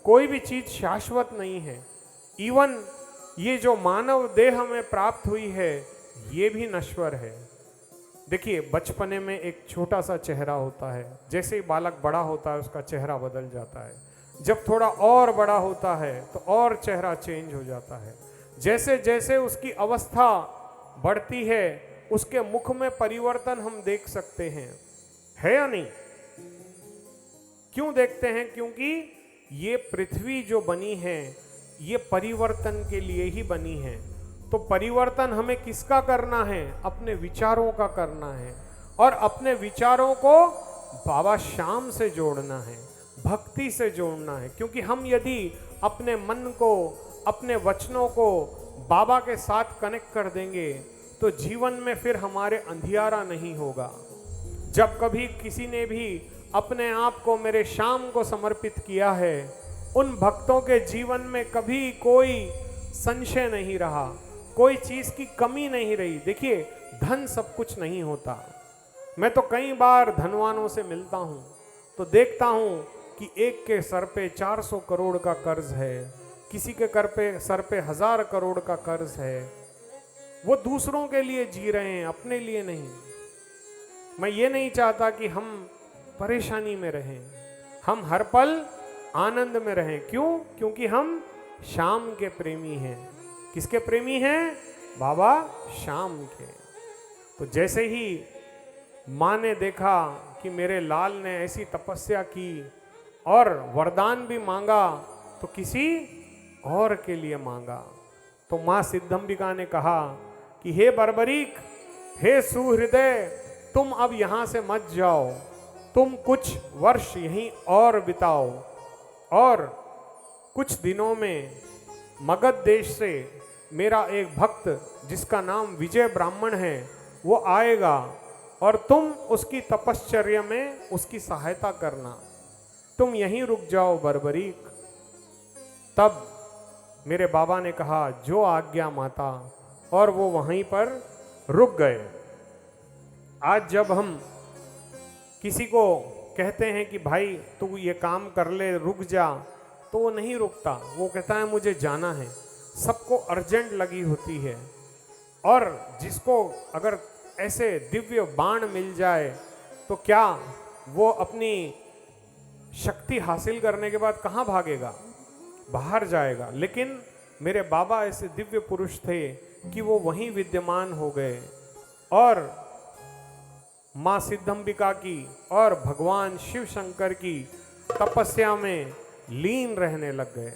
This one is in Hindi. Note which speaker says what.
Speaker 1: कोई भी चीज शाश्वत नहीं है। इवन ये जो मानव देह में प्राप्त हुई है ये भी नश्वर है। देखिए, बचपने में एक छोटा सा चेहरा होता है, जैसे ही बालक बड़ा होता है उसका चेहरा बदल जाता है। जब थोड़ा और बड़ा होता है तो और चेहरा चेंज हो जाता है। जैसे जैसे उसकी अवस्था बढ़ती है उसके मुख में परिवर्तन हम देख सकते हैं, है या नहीं? क्यों देखते हैं? क्योंकि ये पृथ्वी जो बनी है ये परिवर्तन के लिए ही बनी है। तो परिवर्तन हमें किसका करना है? अपने विचारों का करना है, और अपने विचारों को बाबा श्याम से जोड़ना है, भक्ति से जोड़ना है। क्योंकि हम यदि अपने मन को, अपने वचनों को बाबा के साथ कनेक्ट कर देंगे तो जीवन में फिर हमारे अंधियारा नहीं होगा। जब कभी किसी ने भी अपने आप को मेरे श्याम को समर्पित किया है, उन भक्तों के जीवन में कभी कोई संशय नहीं रहा, कोई चीज की कमी नहीं रही। देखिए, धन सब कुछ नहीं होता। मैं तो कई बार धनवानों से मिलता हूं तो देखता हूं कि एक के सर पे 400 करोड़ का कर्ज है, किसी के सर पे 1000 करोड़ का कर्ज है। वो दूसरों के लिए जी रहे हैं, अपने लिए नहीं। मैं ये नहीं चाहता कि हम परेशानी में रहें, हम हर पल आनंद में रहें। क्यों? क्योंकि हम श्याम के प्रेमी हैं। किसके प्रेमी हैं? बाबा श्याम के। तो जैसे ही माँ ने देखा कि मेरे लाल ने ऐसी तपस्या की और वरदान भी मांगा तो किसी और के लिए मांगा, तो माँ सिद्धंबिका ने कहा कि हे बर्बरीक, हे सुहृदय, तुम अब यहाँ से मत जाओ, तुम कुछ वर्ष यहीं और बिताओ, और कुछ दिनों में मगध देश से मेरा एक भक्त जिसका नाम विजय ब्राह्मण है वो आएगा और तुम उसकी तपश्चर्या में उसकी सहायता करना। तुम यहीं रुक जाओ बर्बरीक। तब मेरे बाबा ने कहा जो आज्ञा माता, और वो वहीं पर रुक गए। आज जब हम किसी को कहते हैं कि भाई तू ये काम कर ले, रुक जा, तो वो नहीं रुकता, वो कहता है मुझे जाना है। सबको अर्जेंट लगी होती है, और जिसको अगर ऐसे दिव्य बाण मिल जाए तो क्या वो अपनी शक्ति हासिल करने के बाद कहाँ भागेगा? बाहर जाएगा। लेकिन मेरे बाबा ऐसे दिव्य पुरुष थे कि वो वहीं विद्यमान हो गए और माँ सिद्धंबिका की और भगवान शिव शंकर की तपस्या में लीन रहने लग गए।